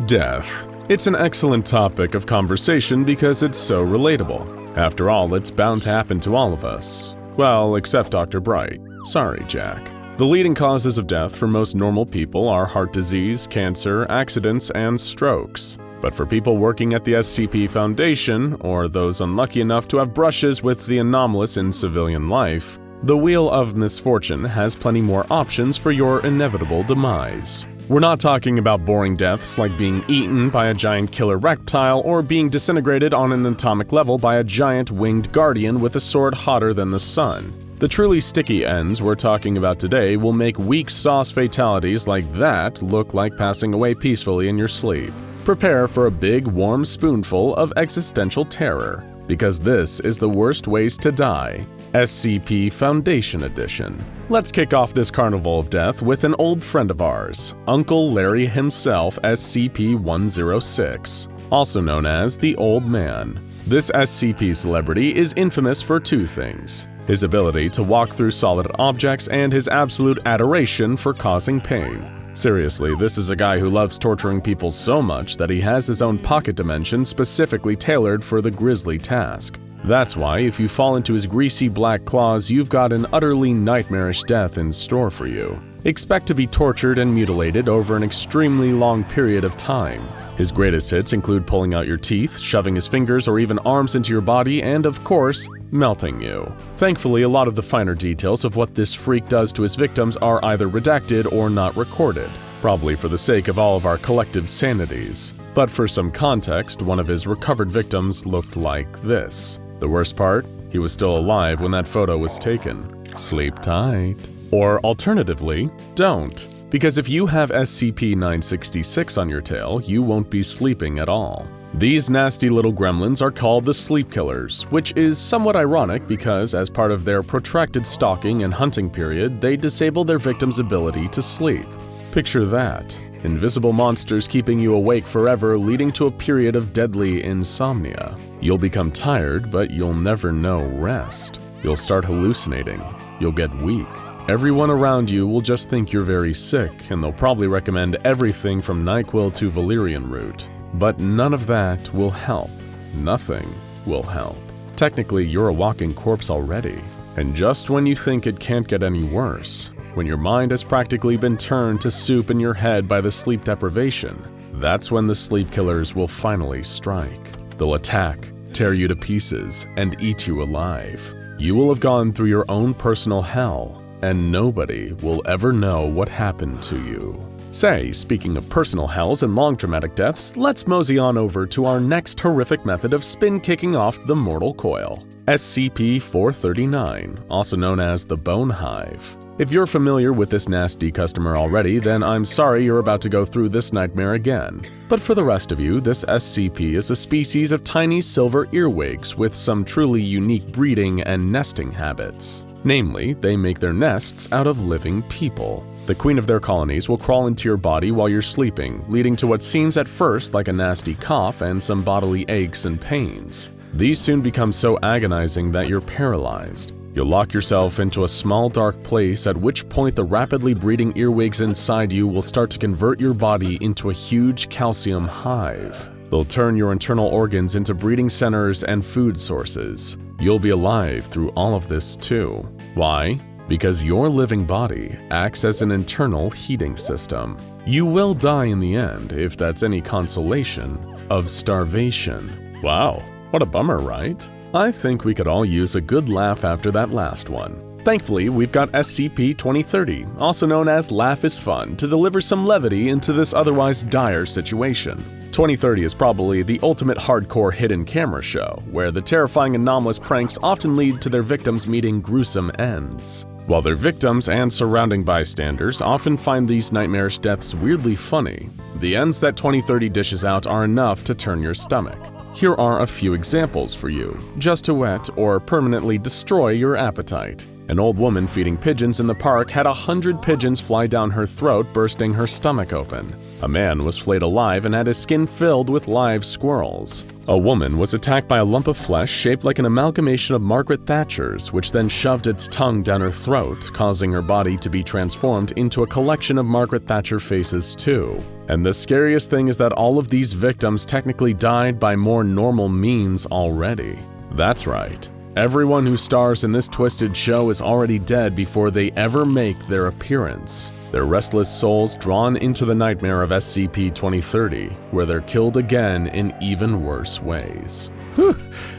Death. It's an excellent topic of conversation because it's so relatable. After all, it's bound to happen to all of us. Well, except Dr. Bright. Sorry, Jack. The leading causes of death for most normal people are heart disease, cancer, accidents, and strokes. But for people working at the SCP Foundation, or those unlucky enough to have brushes with the anomalous in civilian life, the Wheel of Misfortune has plenty more options for your inevitable demise. We're not talking about boring deaths like being eaten by a giant killer reptile or being disintegrated on an atomic level by a giant winged guardian with a sword hotter than the sun. The truly sticky ends we're talking about today will make weak sauce fatalities like that look like passing away peacefully in your sleep. Prepare for a big, warm spoonful of existential terror, because this is the worst ways to die. SCP Foundation Edition. Let's kick off this carnival of death with an old friend of ours, Uncle Larry himself, SCP-106, also known as the Old Man. This SCP celebrity is infamous for two things: his ability to walk through solid objects and his absolute adoration for causing pain. Seriously, this is a guy who loves torturing people so much that he has his own pocket dimension specifically tailored for the grisly task. That's why, if you fall into his greasy black claws, you've got an utterly nightmarish death in store for you. Expect to be tortured and mutilated over an extremely long period of time. His greatest hits include pulling out your teeth, shoving his fingers or even arms into your body, and of course, melting you. Thankfully, a lot of the finer details of what this freak does to his victims are either redacted or not recorded, probably for the sake of all of our collective sanities. But for some context, one of his recovered victims looked like this. The worst part? He was still alive when that photo was taken. Sleep tight. Or alternatively, don't. Because if you have SCP-966 on your tail, you won't be sleeping at all. These nasty little gremlins are called the Sleep Killers, which is somewhat ironic because as part of their protracted stalking and hunting period, they disable their victims' ability to sleep. Picture that. Invisible monsters keeping you awake forever, leading to a period of deadly insomnia. You'll become tired, but you'll never know rest. You'll start hallucinating. You'll get weak. Everyone around you will just think you're very sick, and they'll probably recommend everything from NyQuil to valerian root. But none of that will help. Nothing will help. Technically, you're a walking corpse already. And just when you think it can't get any worse, when your mind has practically been turned to soup in your head by the sleep deprivation, that's when the Sleep Killers will finally strike. They'll attack, tear you to pieces, and eat you alive. You will have gone through your own personal hell, and nobody will ever know what happened to you. Say, speaking of personal hells and long traumatic deaths, let's mosey on over to our next horrific method of spin-kicking off the mortal coil. SCP-439, also known as the Bone Hive. If you're familiar with this nasty customer already, then I'm sorry you're about to go through this nightmare again. But for the rest of you, this SCP is a species of tiny silver earwigs with some truly unique breeding and nesting habits. Namely, they make their nests out of living people. The queen of their colonies will crawl into your body while you're sleeping, leading to what seems at first like a nasty cough and some bodily aches and pains. These soon become so agonizing that you're paralyzed. You'll lock yourself into a small dark place, at which point the rapidly breeding earwigs inside you will start to convert your body into a huge calcium hive. They'll turn your internal organs into breeding centers and food sources. You'll be alive through all of this too. Why? Because your living body acts as an internal heating system. You will die in the end, if that's any consolation, of starvation. Wow, what a bummer, right? I think we could all use a good laugh after that last one. Thankfully, we've got SCP-2030, also known as Laugh is Fun, to deliver some levity into this otherwise dire situation. 2030 is probably the ultimate hardcore hidden camera show, where the terrifying anomalous pranks often lead to their victims meeting gruesome ends. While their victims and surrounding bystanders often find these nightmarish deaths weirdly funny, the ends that 2030 dishes out are enough to turn your stomach. Here are a few examples for you, just to whet or permanently destroy your appetite. An old woman feeding pigeons in the park had 100 pigeons fly down her throat, bursting her stomach open. A man was flayed alive and had his skin filled with live squirrels. A woman was attacked by a lump of flesh shaped like an amalgamation of Margaret Thatcher's, which then shoved its tongue down her throat, causing her body to be transformed into a collection of Margaret Thatcher faces too. And the scariest thing is that all of these victims technically died by more normal means already. That's right. Everyone who stars in this twisted show is already dead before they ever make their appearance. Their restless souls drawn into the nightmare of SCP-2030, where they're killed again in even worse ways. Whew,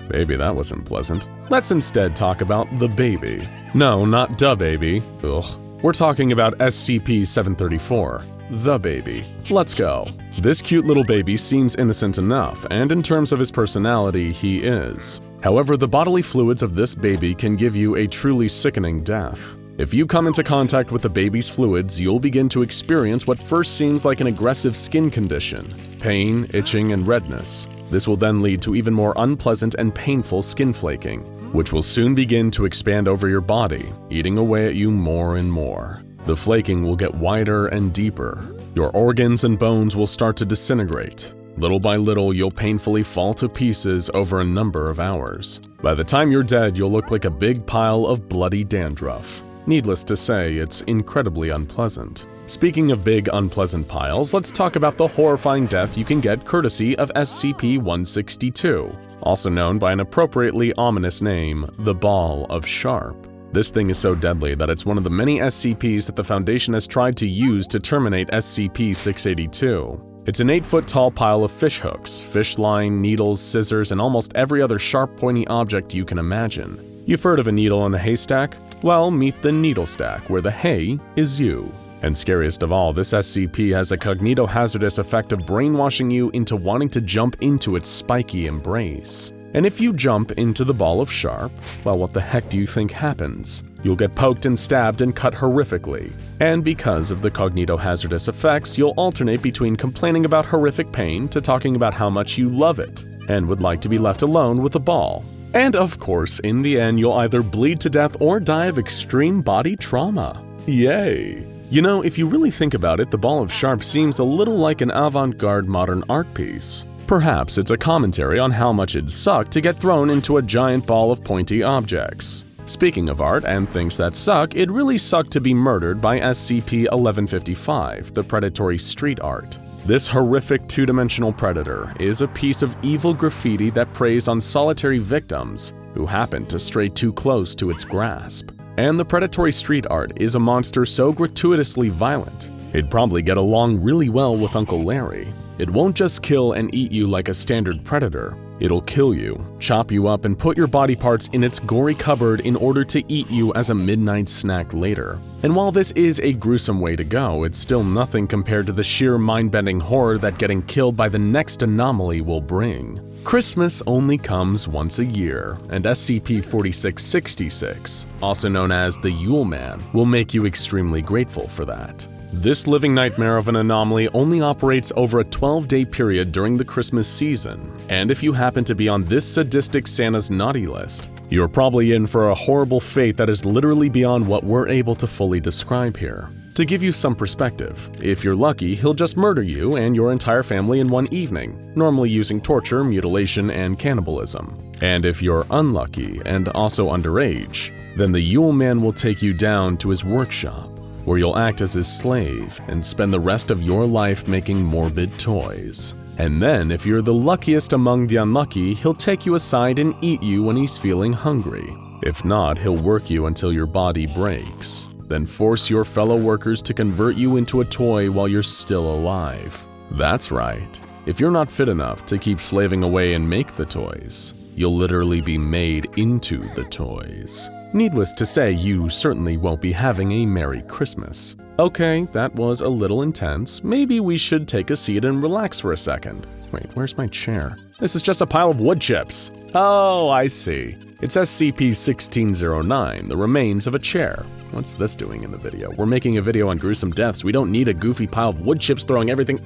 maybe that wasn't pleasant. Let's instead talk about the baby. No, not da baby. Ugh. We're talking about SCP-734, the baby. Let's go. This cute little baby seems innocent enough, and in terms of his personality, he is. However, the bodily fluids of this baby can give you a truly sickening death. If you come into contact with the baby's fluids, you'll begin to experience what first seems like an aggressive skin condition: pain, itching, and redness. This will then lead to even more unpleasant and painful skin flaking, which will soon begin to expand over your body, eating away at you more and more. The flaking will get wider and deeper. Your organs and bones will start to disintegrate. Little by little, you'll painfully fall to pieces over a number of hours. By the time you're dead, you'll look like a big pile of bloody dandruff. Needless to say, it's incredibly unpleasant. Speaking of big, unpleasant piles, let's talk about the horrifying death you can get courtesy of SCP-162, also known by an appropriately ominous name, the Ball of Sharp. This thing is so deadly that it's one of the many SCPs that the Foundation has tried to use to terminate SCP-682. It's an 8-foot-tall pile of fishhooks, fish line, needles, scissors, and almost every other sharp, pointy object you can imagine. You've heard of a needle in a haystack? Well, meet the needle stack, where the hay is you. And scariest of all, this SCP has a cognitohazardous effect of brainwashing you into wanting to jump into its spiky embrace. And if you jump into the Ball of Sharp, well, what the heck do you think happens? You'll get poked and stabbed and cut horrifically. And because of the cognitohazardous effects, you'll alternate between complaining about horrific pain to talking about how much you love it, and would like to be left alone with the ball. And of course, in the end, you'll either bleed to death or die of extreme body trauma. Yay! You know, if you really think about it, the Ball of Sharp seems a little like an avant-garde modern art piece. Perhaps it's a commentary on how much it'd suck to get thrown into a giant ball of pointy objects. Speaking of art and things that suck, it really sucked to be murdered by SCP-1155, the predatory street art. This horrific two-dimensional predator is a piece of evil graffiti that preys on solitary victims who happen to stray too close to its grasp. And the predatory street art is a monster so gratuitously violent, it'd probably get along really well with Uncle Larry. It won't just kill and eat you like a standard predator. It'll kill you, chop you up, and put your body parts in its gory cupboard in order to eat you as a midnight snack later. And while this is a gruesome way to go, it's still nothing compared to the sheer mind-bending horror that getting killed by the next anomaly will bring. Christmas only comes once a year, and SCP-4666, also known as the Yule Man, will make you extremely grateful for that. This living nightmare of an anomaly only operates over a 12-day period during the Christmas season, and if you happen to be on this sadistic Santa's naughty list, you're probably in for a horrible fate that is literally beyond what we're able to fully describe here. To give you some perspective, if you're lucky, he'll just murder you and your entire family in one evening, normally using torture, mutilation, and cannibalism. And if you're unlucky and also underage, then the Yule Man will take you down to his workshop, where you'll act as his slave and spend the rest of your life making morbid toys. And then, if you're the luckiest among the unlucky, he'll take you aside and eat you when he's feeling hungry. If not, he'll work you until your body breaks, then force your fellow workers to convert you into a toy while you're still alive. That's right. If you're not fit enough to keep slaving away and make the toys, you'll literally be made into the toys. Needless to say, you certainly won't be having a Merry Christmas. Okay, that was a little intense. Maybe we should take a seat and relax for a second. Wait, where's my chair? This is just a pile of wood chips. Oh, I see. It's SCP-1609, the remains of a chair. What's this doing in the video? We're making a video on gruesome deaths. We don't need a goofy pile of wood chips throwing everything.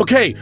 Okay,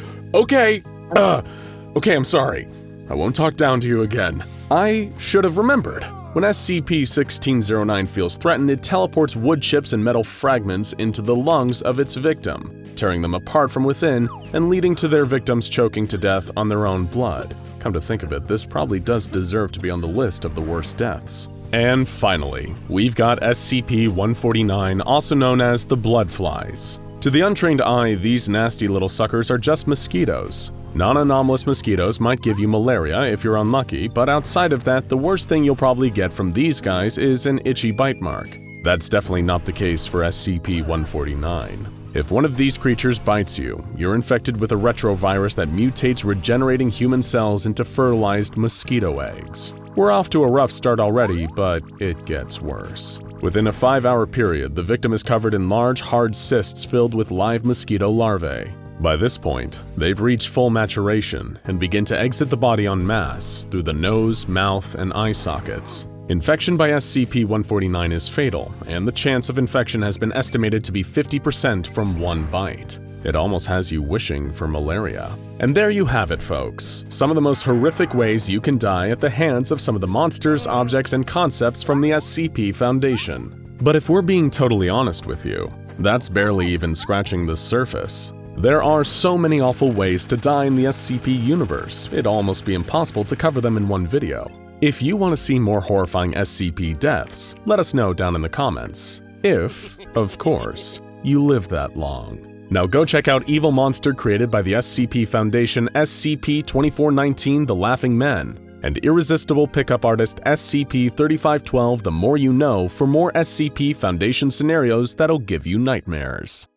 I'm sorry. I won't talk down to you again. I should have remembered. When SCP-1609 feels threatened, it teleports wood chips and metal fragments into the lungs of its victim, tearing them apart from within and leading to their victims choking to death on their own blood. Come to think of it, this probably does deserve to be on the list of the worst deaths. And finally, we've got SCP-149, also known as the blood flies. To the untrained eye, these nasty little suckers are just mosquitoes. Non-anomalous mosquitoes might give you malaria if you're unlucky, but outside of that, the worst thing you'll probably get from these guys is an itchy bite mark. That's definitely not the case for SCP-149. If one of these creatures bites you, you're infected with a retrovirus that mutates regenerating human cells into fertilized mosquito eggs. We're off to a rough start already, but it gets worse. Within a 5-hour period, the victim is covered in large, hard cysts filled with live mosquito larvae. By this point, they've reached full maturation and begin to exit the body en masse through the nose, mouth, and eye sockets. Infection by SCP-149 is fatal, and the chance of infection has been estimated to be 50% from one bite. It almost has you wishing for malaria. And there you have it, folks. Some of the most horrific ways you can die at the hands of some of the monsters, objects, and concepts from the SCP Foundation. But if we're being totally honest with you, that's barely even scratching the surface. There are so many awful ways to die in the SCP universe, it'd almost be impossible to cover them in one video. If you want to see more horrifying SCP deaths, let us know down in the comments. If, of course, you live that long. Now go check out Evil Monster created by the SCP Foundation SCP-2419 The Laughing Men, and Irresistible pickup artist SCP-3512 The More You Know for more SCP Foundation scenarios that'll give you nightmares.